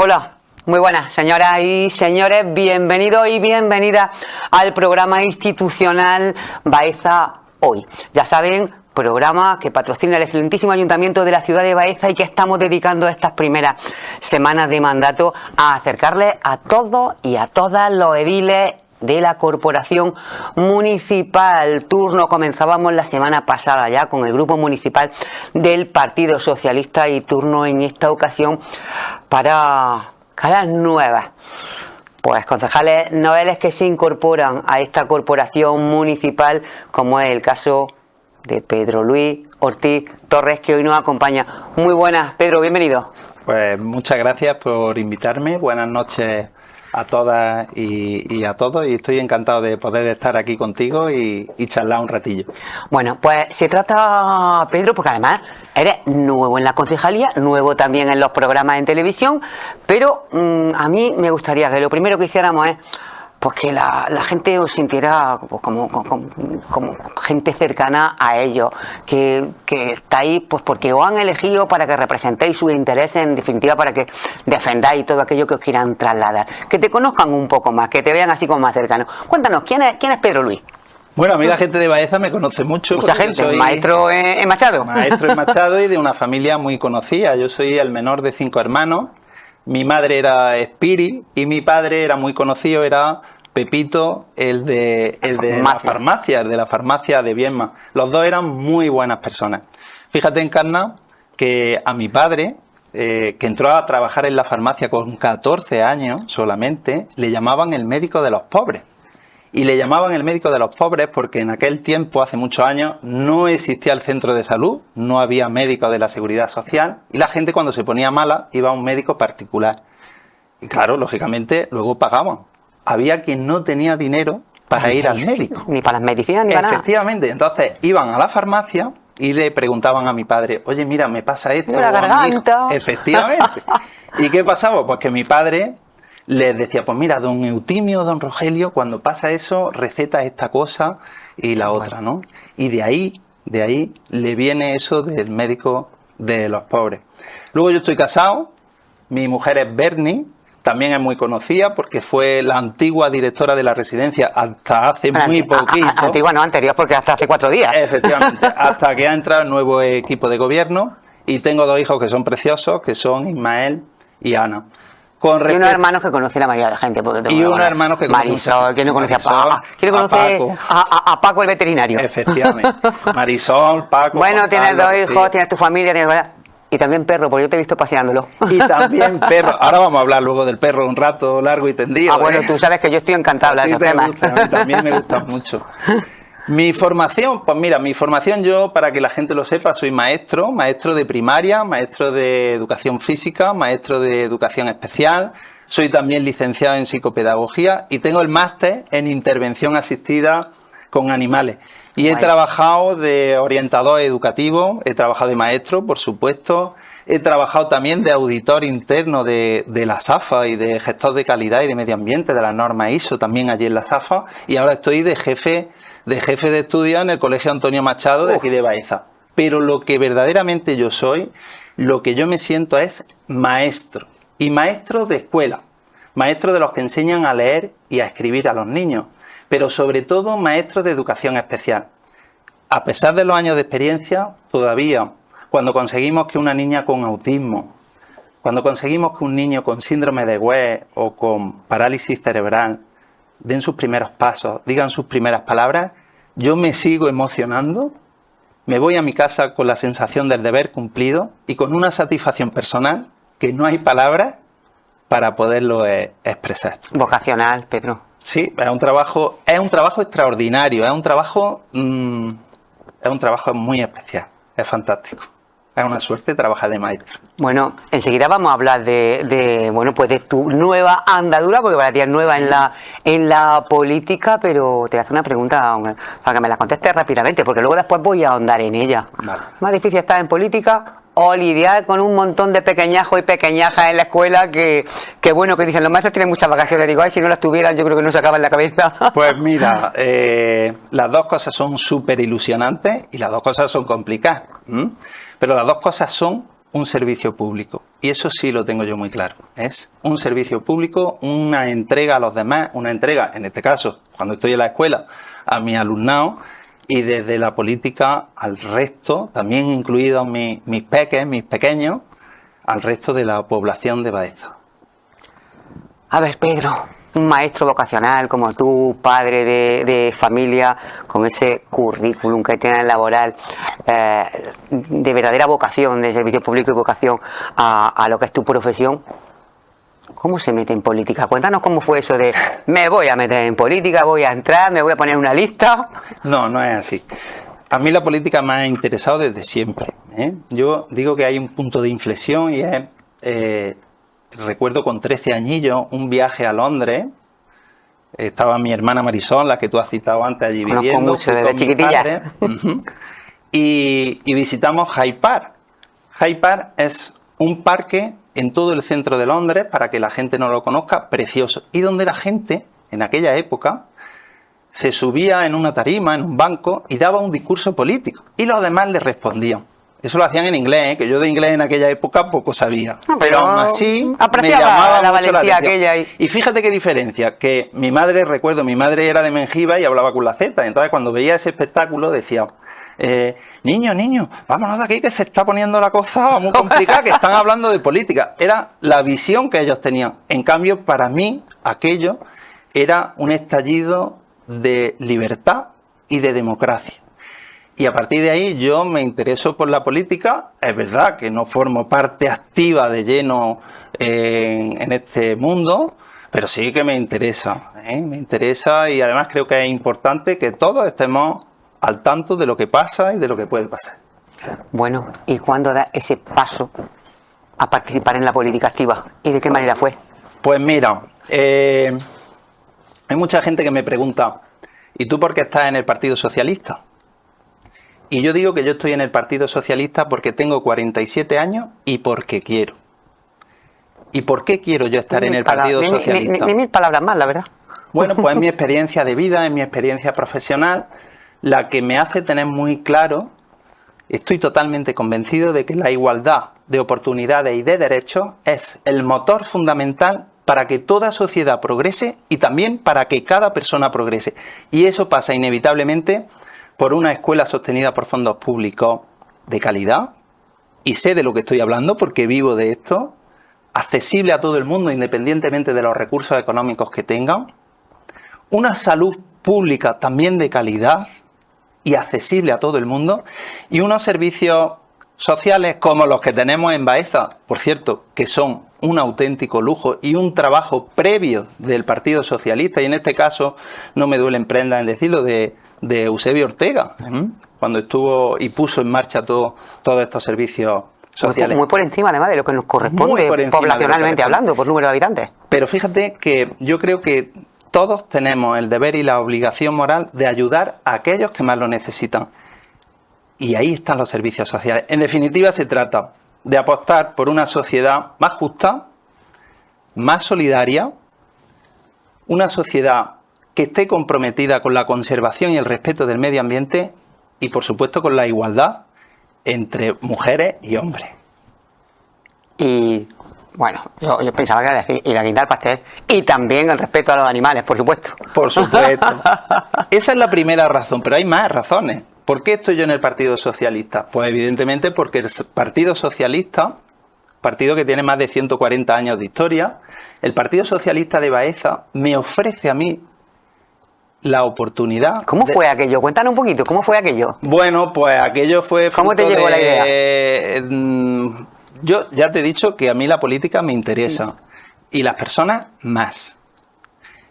Hola, muy buenas señoras y señores, bienvenidos y bienvenidas al programa institucional Baeza Hoy. Ya saben, programa que patrocina el excelentísimo Ayuntamiento de la ciudad de Baeza y que estamos dedicando estas primeras semanas de mandato a acercarles a todos y a todas los ediles de la corporación municipal. Turno comenzábamos la semana pasada ya con el grupo municipal del Partido Socialista y turno en esta ocasión para caras nuevas. Pues concejales noveles que se incorporan a esta corporación municipal, como es el caso de Pedro Luis Ortiz Torres, que hoy nos acompaña. Muy buenas, Pedro, bienvenido. Pues muchas gracias por invitarme. Buenas noches a todas y a todos, y estoy encantado de poder estar aquí contigo y charlar un ratillo. Bueno, pues se trata, Pedro, porque además eres nuevo en la concejalía, nuevo también en los programas en televisión, pero a mí me gustaría que lo primero que hiciéramos es pues que la gente os sintiera pues, como gente cercana a ellos, que estáis pues porque os han elegido para que representéis sus intereses, en definitiva para que defendáis todo aquello que os quieran trasladar, que te conozcan un poco más, que te vean así como más cercano. Cuéntanos, ¿quién es Pedro Luis? Bueno, a mí la gente de Baeza me conoce mucho. Mucha gente, soy maestro en Machado. Maestro en Machado y de una familia muy conocida. Yo soy el menor de 5 hermanos. Mi madre era Espiri y mi padre era muy conocido, era Pepito, el de la farmacia de Viedma. Los dos eran muy buenas personas. Fíjate, Encarna, que a mi padre, que entró a trabajar en la farmacia con 14 años solamente, le llamaban el médico de los pobres. Y le llamaban el médico de los pobres porque en aquel tiempo, hace muchos años, no existía el centro de salud, no había médicos de la Seguridad Social y la gente cuando se ponía mala iba a un médico particular. Y claro, lógicamente, luego pagaban. Había quien no tenía dinero para ir al médico. Ni para las medicinas, ni para nada. Efectivamente, entonces iban a la farmacia y le preguntaban a mi padre, oye, mira, me pasa esto. La garganta. Efectivamente. ¿Y qué pasaba? Pues que mi padre les decía, pues mira, don Eutimio, don Rogelio, cuando pasa eso, receta esta cosa y la otra, ¿no? Y de ahí le viene eso del médico de los pobres. Luego yo estoy casado, mi mujer es Berni, también es muy conocida porque fue la antigua directora de la residencia hasta hace muy poquito. Antigua no, anterior, porque hasta hace 4 días. Efectivamente, hasta que ha entrado el nuevo equipo de gobierno y tengo 2 hijos que son preciosos, que son Ismael y Ana. Y unos hermanos que conoce la mayoría de la gente. Y unos hermanos que conoce. Marisol, ¿quién no conoce a Paco? ¿Quién conoce a Paco el veterinario? Efectivamente. Marisol, Paco. Bueno, tienes 2 hijos, tienes tu familia, y también perro, porque yo te he visto paseándolo. Y también perro. Ahora vamos a hablar luego del perro un rato largo y tendido. Bueno, tú sabes que yo estoy encantado de hablar de esos temas. A mí también me gustan mucho. Mi formación, pues mira, yo, para que la gente lo sepa, soy maestro de primaria, maestro de educación física, maestro de educación especial, soy también licenciado en psicopedagogía y tengo el máster en intervención asistida con animales. Y he trabajado de orientador educativo, he trabajado de maestro, por supuesto, he trabajado también de auditor interno de la SAFA y de gestor de calidad y de medio ambiente de las normas ISO, también allí en la SAFA, y ahora estoy de jefe de estudio en el Colegio Antonio Machado de aquí de Baeza. Pero lo que verdaderamente yo soy, lo que yo me siento es maestro, y maestro de escuela, maestro de los que enseñan a leer y a escribir a los niños, pero sobre todo maestro de educación especial. A pesar de los años de experiencia, todavía, cuando conseguimos que una niña con autismo, cuando conseguimos que un niño con síndrome de West o con parálisis cerebral den sus primeros pasos, digan sus primeras palabras, yo me sigo emocionando, me voy a mi casa con la sensación del deber cumplido y con una satisfacción personal que no hay palabras para poderlo expresar. Vocacional, Pedro. Sí, es un trabajo extraordinario, es un trabajo muy especial, es fantástico. Es una suerte trabajar de maestro. Bueno, enseguida vamos a hablar de tu nueva andadura, porque para ti es nueva en la política, pero te voy a hacer una pregunta para que me la contestes rápidamente, porque luego después voy a ahondar en ella. Vale. ¿Más difícil estar en política o lidiar con un montón de pequeñajos y pequeñajas en la escuela que bueno, que dicen, los maestros tienen muchas vacaciones? Digo, ay, si no las tuvieran yo creo que no se acaba en la cabeza. Pues mira, las dos cosas son súper ilusionantes y las dos cosas son complicadas. Pero las dos cosas son un servicio público. y eso sí lo tengo yo muy claro. Es un servicio público, una entrega a los demás, una entrega, en este caso, cuando estoy en la escuela, a mi alumnado, y desde la política al resto, también incluidos mis pequeños, al resto de la población de Baeza. A ver, Pedro, un maestro vocacional como tú, padre de familia, con ese currículum que tienes laboral, de verdadera vocación, de servicio público y vocación a lo que es tu profesión, ¿cómo se mete en política? Cuéntanos cómo fue eso de me voy a meter en política, voy a entrar, me voy a poner una lista. No, no es así. A mí la política me ha interesado desde siempre, ¿eh? Yo digo que hay un punto de inflexión y es, recuerdo con 13 añillos, un viaje a Londres. Estaba mi hermana Marisol, la que tú has citado antes, allí viviendo. Mucho, desde chiquitilla. Y visitamos Hyde Park. Hyde Park es un parque en todo el centro de Londres, para que la gente no lo conozca, precioso. Y donde la gente, en aquella época, se subía en una tarima, en un banco, y daba un discurso político. Y los demás le respondían. Eso lo hacían en inglés, que yo de inglés en aquella época poco sabía. Pero aún así me llamaba mucho la atención. Aquella y fíjate qué diferencia, que mi madre, recuerdo, mi madre era de Mengiba y hablaba con la Z. Entonces cuando veía ese espectáculo decía, niño, vámonos de aquí que se está poniendo la cosa muy complicada, que están hablando de política. Era la visión que ellos tenían. En cambio, para mí, aquello era un estallido de libertad y de democracia. Y a partir de ahí yo me intereso por la política. Es verdad que no formo parte activa de lleno en este mundo, pero sí que me interesa, me interesa, y además creo que es importante que todos estemos al tanto de lo que pasa y de lo que puede pasar. Bueno, ¿y cuándo da ese paso a participar en la política activa? ¿Y de qué manera fue? Pues mira, hay mucha gente que me pregunta, ¿y tú por qué estás en el Partido Socialista? Y yo digo que yo estoy en el Partido Socialista porque tengo 47 años y porque quiero. ¿Y por qué quiero yo estar en el Partido Socialista? Ni mil palabras más, la verdad. Bueno, pues es mi experiencia de vida, es mi experiencia profesional, la que me hace tener muy claro, estoy totalmente convencido de que la igualdad de oportunidades y de derechos es el motor fundamental para que toda sociedad progrese y también para que cada persona progrese. Y eso pasa inevitablemente por una escuela sostenida por fondos públicos de calidad, y sé de lo que estoy hablando porque vivo de esto, accesible a todo el mundo independientemente de los recursos económicos que tengan, una salud pública también de calidad y accesible a todo el mundo, y unos servicios sociales como los que tenemos en Baeza, por cierto, que son un auténtico lujo y un trabajo previo del Partido Socialista, y en este caso no me duele en prenda en decirlo, de Eusebio Ortega, cuando estuvo y puso en marcha todos estos servicios sociales. Muy por encima además de lo que nos corresponde poblacionalmente hablando, por número de habitantes. Pero fíjate que yo creo que todos tenemos el deber y la obligación moral de ayudar a aquellos que más lo necesitan. Y ahí están los servicios sociales. En definitiva, se trata de apostar por una sociedad más justa, más solidaria, una sociedad que esté comprometida con la conservación y el respeto del medio ambiente y, por supuesto, con la igualdad entre mujeres y hombres. Y bueno, yo pensaba que era decir, y la guinda del pastel, y también el respeto a los animales, por supuesto. Por supuesto. Esa es la primera razón, pero hay más razones. ¿Por qué estoy yo en el Partido Socialista? Pues evidentemente porque el Partido Socialista, partido que tiene más de 140 años de historia, el Partido Socialista de Baeza me ofrece a mí la oportunidad. ¿Cómo fue aquello? Cuéntanos un poquito, ¿cómo fue aquello? Bueno, pues aquello fue... ¿Cómo te llegó la idea? Yo ya te he dicho que a mí la política me interesa, y las personas más.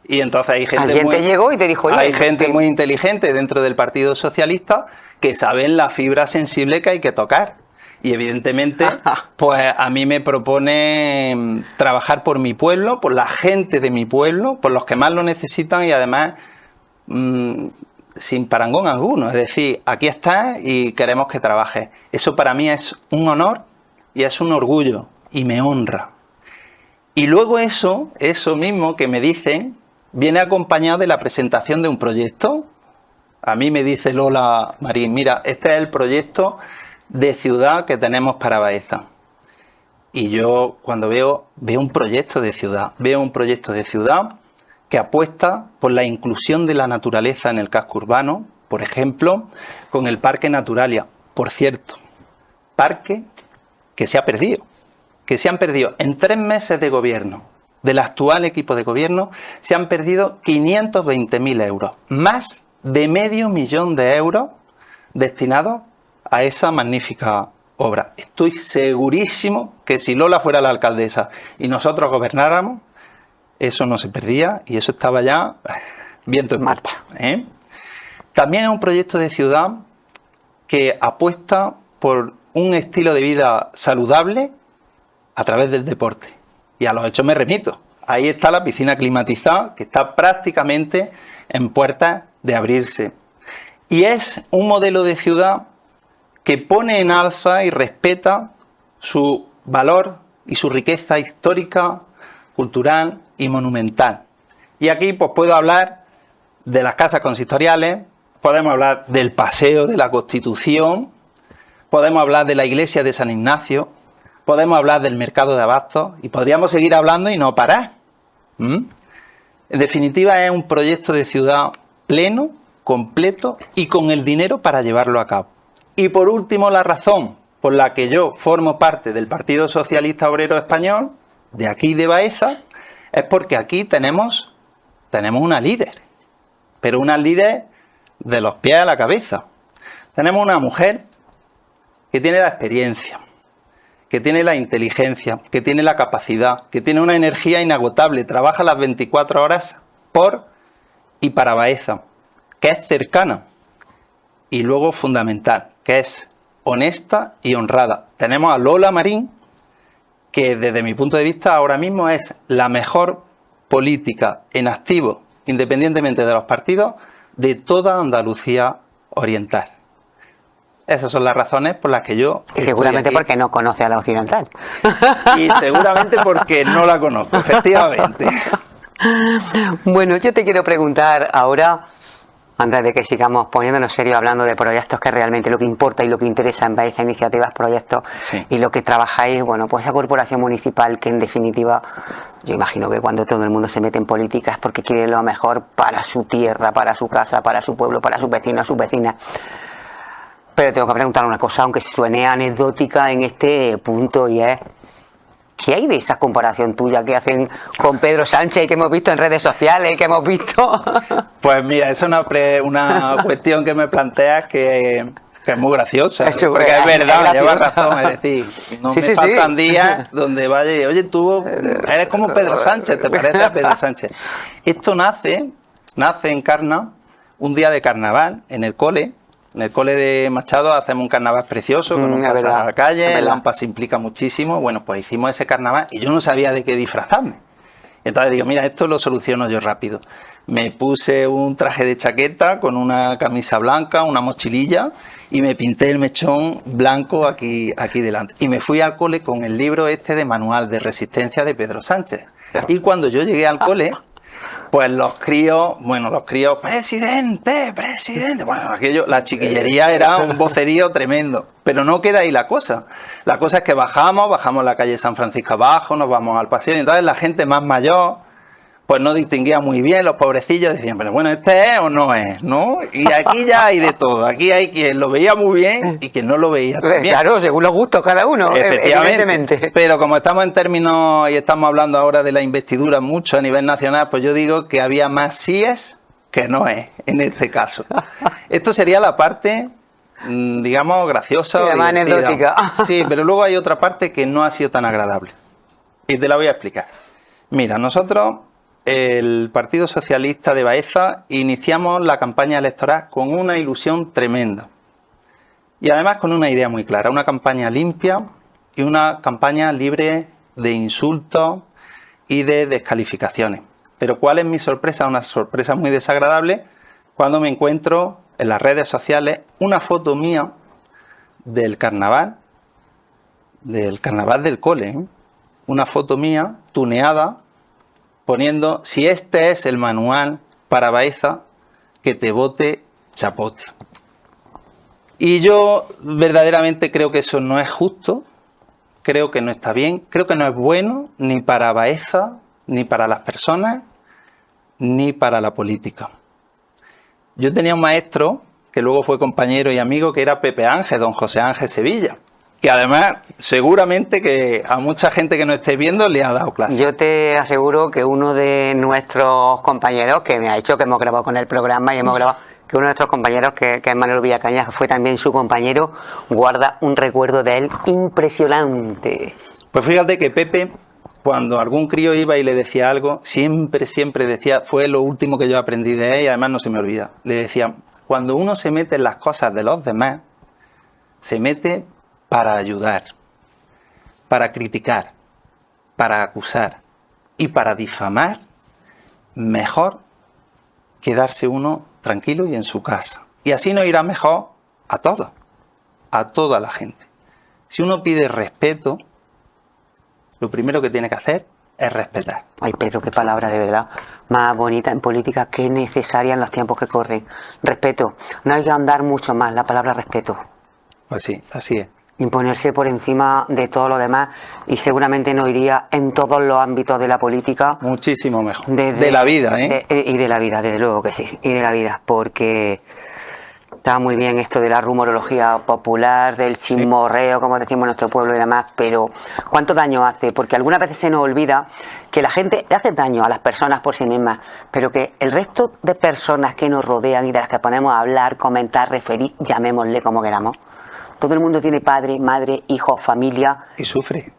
Y entonces hay gente ¿Alguien te llegó y te dijo? Hay gente muy inteligente dentro del Partido Socialista que saben la fibra sensible que hay que tocar. Y evidentemente, pues a mí me propone trabajar por mi pueblo, por la gente de mi pueblo, por los que más lo necesitan, y además sin parangón alguno. Es decir, aquí estás y queremos que trabajes. Eso para mí es un honor y es un orgullo y me honra. Y luego eso mismo que me dicen, viene acompañado de la presentación de un proyecto. A mí me dice Lola Marín, mira, este es el proyecto de ciudad que tenemos para Baeza. Y yo cuando veo un proyecto de ciudad, que apuesta por la inclusión de la naturaleza en el casco urbano, por ejemplo, con el Parque Naturalia. Por cierto, parque que se ha perdido, en 3 meses de gobierno del actual equipo de gobierno, se han perdido 520.000 euros, más de $500.000 de euros destinados a esa magnífica obra. Estoy segurísimo que si Lola fuera la alcaldesa y nosotros gobernáramos, eso no se perdía y eso estaba ya viento en marcha. También es un proyecto de ciudad que apuesta por un estilo de vida saludable a través del deporte. Y a los hechos me remito. Ahí está la piscina climatizada, que está prácticamente en puertas de abrirse. Y es un modelo de ciudad que pone en alza y respeta su valor y su riqueza histórica, cultural y monumental. Y aquí pues puedo hablar de las casas consistoriales, podemos hablar del Paseo de la Constitución, podemos hablar de la iglesia de San Ignacio, podemos hablar del mercado de abastos y podríamos seguir hablando y no parar. En definitiva, es un proyecto de ciudad pleno, completo y con el dinero para llevarlo a cabo. Y por último, la razón por la que yo formo parte del Partido Socialista Obrero Español, de aquí de Baeza, es porque aquí tenemos una líder, pero una líder de los pies a la cabeza. Tenemos una mujer que tiene la experiencia, que tiene la inteligencia, que tiene la capacidad, que tiene una energía inagotable, trabaja las 24 horas por y para Baeza, que es cercana y luego fundamental, que es honesta y honrada. Tenemos a Lola Marín, que desde mi punto de vista ahora mismo es la mejor política en activo, independientemente de los partidos, de toda Andalucía Oriental. Esas son las razones por las que yo... Y seguramente porque no conoce a la occidental. Y seguramente porque no la conozco, efectivamente. Bueno, yo te quiero preguntar ahora, antes de que sigamos poniéndonos serios hablando de proyectos, que realmente lo que importa y lo que interesa en Baeza, iniciativas, proyectos, sí, y lo que trabajáis, bueno, pues esa corporación municipal que en definitiva, yo imagino que cuando todo el mundo se mete en política es porque quiere lo mejor para su tierra, para su casa, para su pueblo, para sus vecinos, sus vecinas. Pero tengo que preguntar una cosa, aunque suene anecdótica en este punto, y es: ¿qué hay de esa comparación tuya que hacen con Pedro Sánchez, que hemos visto en redes sociales, que hemos visto? Pues mira, es una cuestión que me planteas que es muy graciosa. Porque es verdad, llevas razón. Es decir, no me faltan días donde vaya y, oye, tú eres como Pedro Sánchez, te pareces a Pedro Sánchez. Esto nace, encarna un día de carnaval en el cole. En el cole de Machado hacemos un carnaval precioso, con un pasaje a la calle, el AMPA se implica muchísimo. Bueno, pues hicimos ese carnaval y yo no sabía de qué disfrazarme. Entonces digo, mira, esto lo soluciono yo rápido. Me puse un traje de chaqueta con una camisa blanca, una mochililla, y me pinté el mechón blanco aquí delante. Y me fui al cole con el libro este de Manual de Resistencia de Pedro Sánchez. Y cuando yo llegué al cole, pues los críos, presidente, bueno, aquello, la chiquillería era un vocerío tremendo, pero no queda ahí la cosa. La cosa es que bajamos la calle San Francisco abajo, nos vamos al paseo, y entonces la gente más mayor, pues no distinguía muy bien, los pobrecillos decían, pero bueno, ¿este es o no es? ¿No? Y aquí ya hay de todo, aquí hay quien lo veía muy bien y quien no lo veía tan bien. Claro, según los gustos cada uno, evidentemente. Pero como estamos en términos y estamos hablando ahora de la investidura mucho a nivel nacional, pues yo digo que había más síes que no es, en este caso. Esto sería la parte, digamos, graciosa o anecdótica. Sí, pero luego hay otra parte que no ha sido tan agradable. Y te la voy a explicar. Mira, nosotros, el Partido Socialista de Baeza, iniciamos la campaña electoral con una ilusión tremenda. Y además con una idea muy clara, una campaña limpia y una campaña libre de insultos y de descalificaciones. Pero ¿cuál es mi sorpresa? Una sorpresa muy desagradable cuando me encuentro en las redes sociales una foto mía del carnaval del cole, ¿eh? Una foto mía tuneada poniendo, si este es el manual para Baeza, que te vote chapote. Y yo verdaderamente creo que eso no es justo, creo que no está bien, creo que no es bueno ni para Baeza, ni para las personas, ni para la política. Yo tenía un maestro que luego fue compañero y amigo, que era Pepe Ángel, don José Ángel Sevilla, que además seguramente que a mucha gente que no esté viendo le ha dado clase. Yo te aseguro que uno de nuestros compañeros, que me ha dicho que hemos grabado con el programa y hemos grabado, que uno de nuestros compañeros, que es Manuel Villacañas, que fue también su compañero, guarda un recuerdo de él impresionante. Pues fíjate que Pepe, cuando algún crío iba y le decía algo, siempre decía, fue lo último que yo aprendí de él y además no se me olvida, le decía, cuando uno se mete en las cosas de los demás, se mete para ayudar, para criticar, para acusar y para difamar, mejor quedarse uno tranquilo y en su casa. Y así nos irá mejor a todos, a toda la gente. Si uno pide respeto, lo primero que tiene que hacer es respetar. Ay, Pedro, qué palabra de verdad más bonita en política, qué necesaria en los tiempos que corren. Respeto. No hay que andar mucho más la palabra respeto. Pues sí, así es. Imponerse por encima de todo lo demás, y seguramente no iría en todos los ámbitos de la política. Muchísimo mejor. De la vida, ¿eh? Y de la vida, desde luego que sí. Y de la vida, porque está muy bien esto de la rumorología popular, del chismorreo, como decimos en nuestro pueblo y demás, pero ¿cuánto daño hace? Porque algunas veces se nos olvida que la gente le hace daño a las personas por sí mismas, pero que el resto de personas que nos rodean y de las que podemos hablar, comentar, referir, llamémosle como queramos, todo el mundo tiene padre, madre, hijo, familia. Y sufre.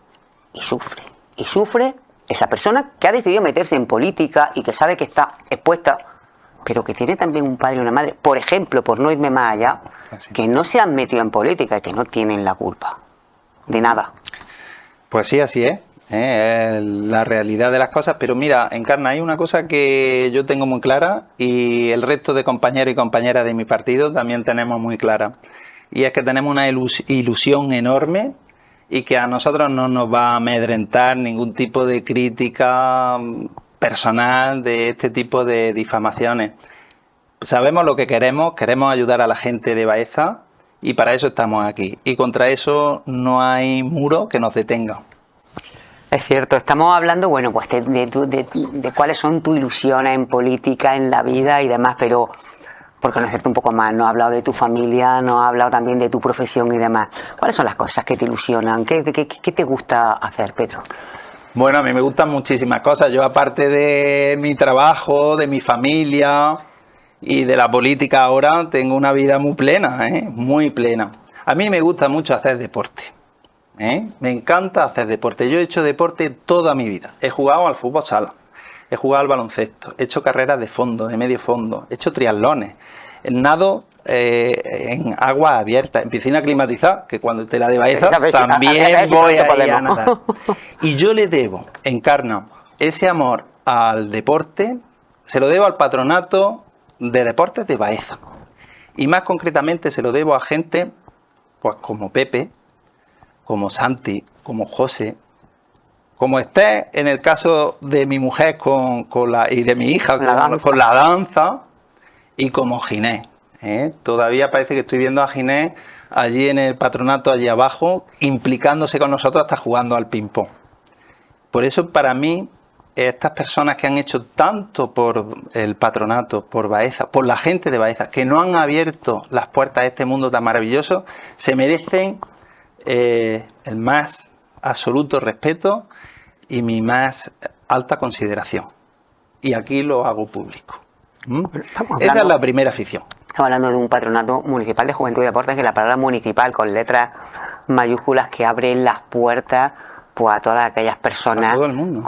Y sufre. Y sufre esa persona que ha decidido meterse en política y que sabe que está expuesta, pero que tiene también un padre y una madre, por ejemplo, por no irme más allá, que no se han metido en política y que no tienen la culpa de nada. Pues sí, así es. Es la realidad de las cosas, pero mira, Encarna, hay una cosa que yo tengo muy clara y el resto de compañeros y compañeras de mi partido también tenemos muy clara. Y es que tenemos una ilusión enorme y que a nosotros no nos va a amedrentar ningún tipo de crítica personal de este tipo de difamaciones. Sabemos lo que queremos ayudar a la gente de Baeza y para eso estamos aquí. Y contra eso no hay muro que nos detenga. Es cierto, estamos hablando, bueno, pues de cuáles son tus ilusiones en política, en la vida y demás, pero por conocerte un poco más, nos has hablado de tu familia, nos has hablado también de tu profesión y demás. ¿Cuáles son las cosas que te ilusionan? ¿Qué te gusta hacer, Pedro? Bueno, a mí me gustan muchísimas cosas. Yo, aparte de mi trabajo, de mi familia y de la política ahora, tengo una vida muy plena, muy plena. A mí me gusta mucho hacer deporte. Me encanta hacer deporte. Yo he hecho deporte toda mi vida. He jugado al fútbol sala, he jugado al baloncesto, he hecho carreras de fondo, de medio fondo, he hecho triatlones, nado en agua abierta, en piscina climatizada, que cuando te la de Baeza también voy a nadar. Y yo le debo, Encarna, ese amor al deporte, se lo debo al Patronato de Deportes de Baeza. Y más concretamente se lo debo a gente pues como Pepe, como Santi, como José, como esté en el caso de mi mujer y de mi hija con la danza, y como Ginés. Todavía parece que estoy viendo a Ginés allí en el Patronato, allí abajo, implicándose con nosotros hasta jugando al ping-pong. Por eso, para mí, estas personas que han hecho tanto por el Patronato, por Baeza, por la gente de Baeza, que no han abierto las puertas a este mundo tan maravilloso, se merecen el más absoluto respeto y mi más alta consideración. Y aquí lo hago público. Esa es la primera afición. Estamos hablando de un Patronato Municipal de Juventud y Deportes, que la palabra municipal con letras mayúsculas que abren las puertas pues a todas aquellas personas, a todo el mundo.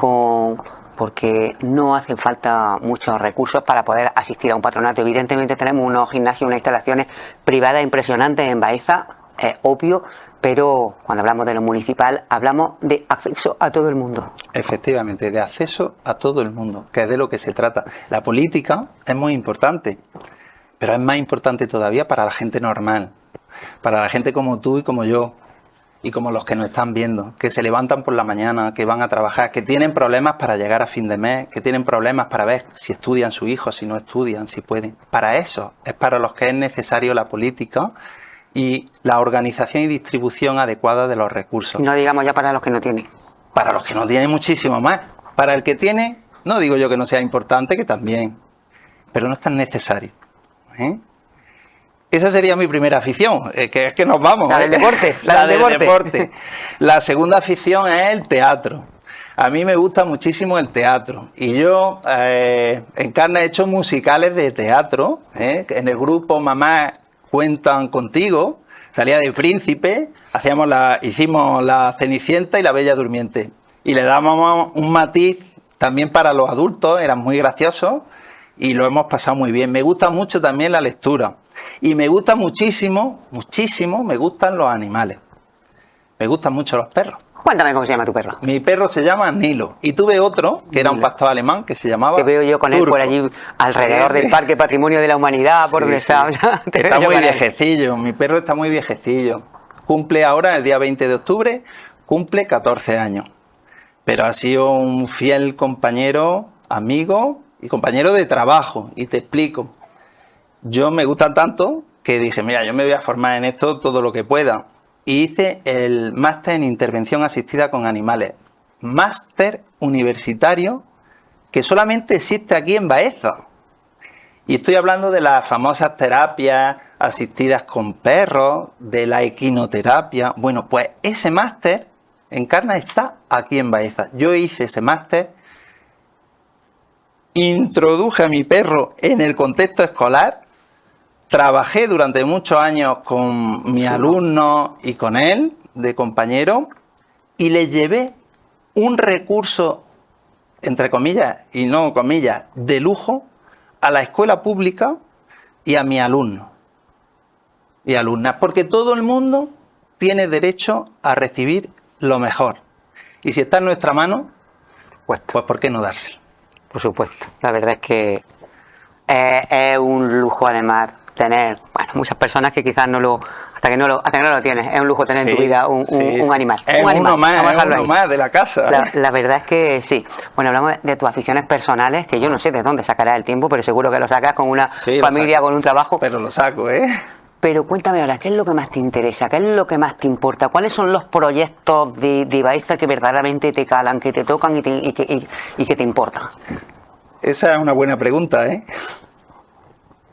Porque no hacen falta muchos recursos para poder asistir a un patronato. Evidentemente tenemos unos gimnasios, unas instalaciones privadas impresionantes en Baeza, es obvio, pero cuando hablamos de lo municipal hablamos de acceso a todo el mundo. Efectivamente, de acceso a todo el mundo, que es de lo que se trata. La política es muy importante, pero es más importante todavía para la gente normal, para la gente como tú y como yo, y como los que nos están viendo, que se levantan por la mañana, que van a trabajar, que tienen problemas para llegar a fin de mes, que tienen problemas para ver si estudian sus hijos, si no estudian, si pueden. Para eso es para los que es necesario la política y la organización y distribución adecuada de los recursos. No digamos ya para los que no tienen. Para los que no tienen, muchísimo más. Para el que tiene, no digo yo que no sea importante, que también, pero no es tan necesario. Esa sería mi primera afición, que es que nos vamos. La del deporte. La del deporte. La segunda afición es el teatro. A mí me gusta muchísimo el teatro y yo en Carna he hecho musicales de teatro, en el grupo Mamá Cuentan Contigo, salía de Príncipe, hicimos la Cenicienta y la Bella Durmiente y le dábamos un matiz también para los adultos, eran muy graciosos y lo hemos pasado muy bien. Me gusta mucho también la lectura y me gusta muchísimo, me gustan los animales, me gustan mucho los perros. Cuéntame cómo se llama tu perro. Mi perro se llama Nilo. Y tuve otro, que era un pastor alemán, que se llamaba Te veo yo con él Turco. por allí, alrededor del Parque Patrimonio de la Humanidad, por donde está. Está muy viejecillo, mi perro está muy viejecillo. Cumple ahora, el día 20 de octubre, cumple 14 años. Pero ha sido un fiel compañero, amigo y compañero de trabajo. Y te explico. Yo me gusta tanto que dije, mira, yo me voy a formar en esto todo lo que pueda. Y hice el máster en intervención asistida con animales. Máster universitario que solamente existe aquí en Baeza. Y estoy hablando de las famosas terapias asistidas con perros, de la equinoterapia. Bueno, pues ese máster en Carna está aquí en Baeza. Yo hice ese máster, introduje a mi perro en el contexto escolar. Trabajé durante muchos años con mis alumnos y con él, de compañero, y le llevé un recurso, entre comillas y no comillas, de lujo a la escuela pública y a mis alumnos y alumnas, porque todo el mundo tiene derecho a recibir lo mejor. Y si está en nuestra mano, pues ¿por qué no dárselo? Por supuesto. La verdad es que es un lujo además tener, bueno, muchas personas que quizás hasta que no lo tienes, es un lujo tener en tu vida un animal. Es un animal. uno más de la casa. La verdad es que sí. Bueno, hablamos de tus aficiones personales, que yo no sé de dónde sacarás el tiempo, pero seguro que lo sacas con una familia, con un trabajo. Pero lo saco, Pero cuéntame ahora, ¿qué es lo que más te interesa? ¿Qué es lo que más te importa? ¿Cuáles son los proyectos de Baeza que verdaderamente te calan, que te tocan y que te importan? Esa es una buena pregunta,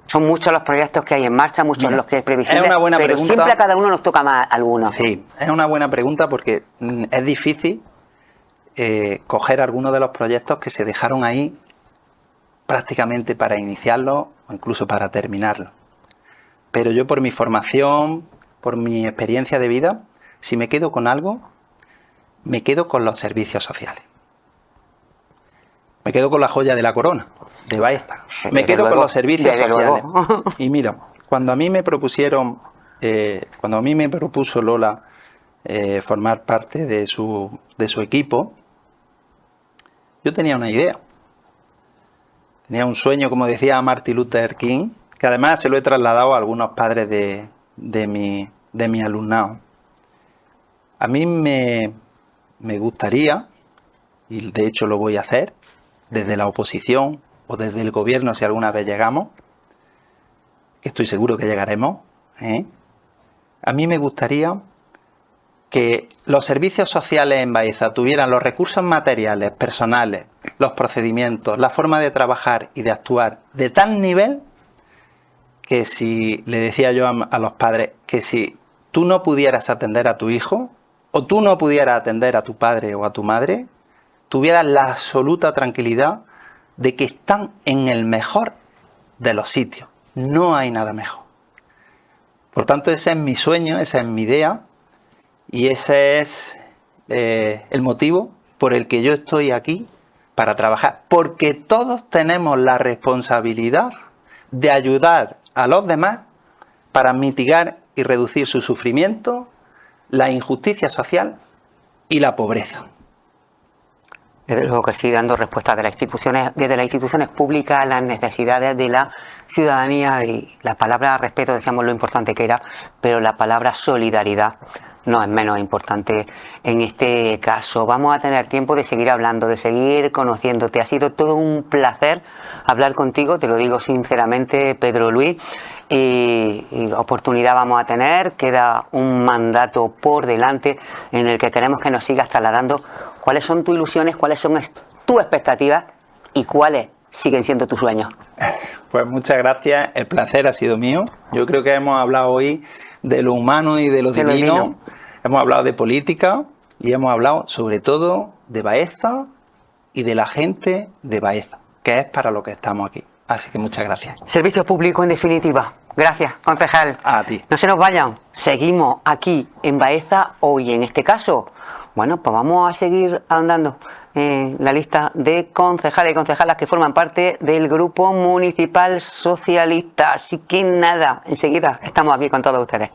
Son muchos los proyectos que hay en marcha, muchos los que es previsible, es una buena pero pregunta. siempre a cada uno nos toca más alguno. Sí, es una buena pregunta porque es difícil coger algunos de los proyectos que se dejaron ahí prácticamente para iniciarlos o incluso para terminarlos. Pero yo por mi formación, por mi experiencia de vida, si me quedo con algo, me quedo con los servicios sociales. Me quedo con la joya de la corona, de Baeza. Me quedo con los servicios sociales. Y mira, cuando a mí me propuso Lola formar parte de su equipo, yo tenía una idea. Tenía un sueño, como decía Martin Luther King, que además se lo he trasladado a algunos padres de mi alumnado. A mí me gustaría, y de hecho lo voy a hacer, desde la oposición o desde el gobierno, si alguna vez llegamos, que estoy seguro que llegaremos, a mí me gustaría que los servicios sociales en Baeza tuvieran los recursos materiales, personales, los procedimientos, la forma de trabajar y de actuar de tal nivel que si, le decía yo a los padres, que si tú no pudieras atender a tu hijo o tú no pudieras atender a tu padre o a tu madre, tuvieras la absoluta tranquilidad de que están en el mejor de los sitios. No hay nada mejor. Por tanto, ese es mi sueño, esa es mi idea y ese es el motivo por el que yo estoy aquí para trabajar. Porque todos tenemos la responsabilidad de ayudar a los demás para mitigar y reducir su sufrimiento, la injusticia social y la pobreza. Desde luego que sí, dando respuestas desde las instituciones públicas a las necesidades de la ciudadanía, y la palabra respeto decíamos lo importante que era, pero la palabra solidaridad no es menos importante en este caso. Vamos a tener tiempo de seguir hablando, de seguir conociéndote. Ha sido todo un placer hablar contigo, te lo digo sinceramente, Pedro Luis. y oportunidad vamos a tener. Queda un mandato por delante en el que queremos que nos sigas trasladando cuáles son tus ilusiones, cuáles son tus expectativas y cuáles siguen siendo tus sueños. Pues muchas gracias, el placer ha sido mío. Yo creo que hemos hablado hoy de lo humano y de lo divino. Hemos hablado de política y hemos hablado sobre todo de Baeza y de la gente de Baeza, que es para lo que estamos aquí. Así que muchas gracias. Servicio público en definitiva. Gracias, concejal. A ti. No se nos vayan. Seguimos aquí en Baeza hoy. En este caso, bueno, pues vamos a seguir andando en la lista de concejales y concejalas que forman parte del Grupo Municipal Socialista. Así que nada, enseguida estamos aquí con todos ustedes.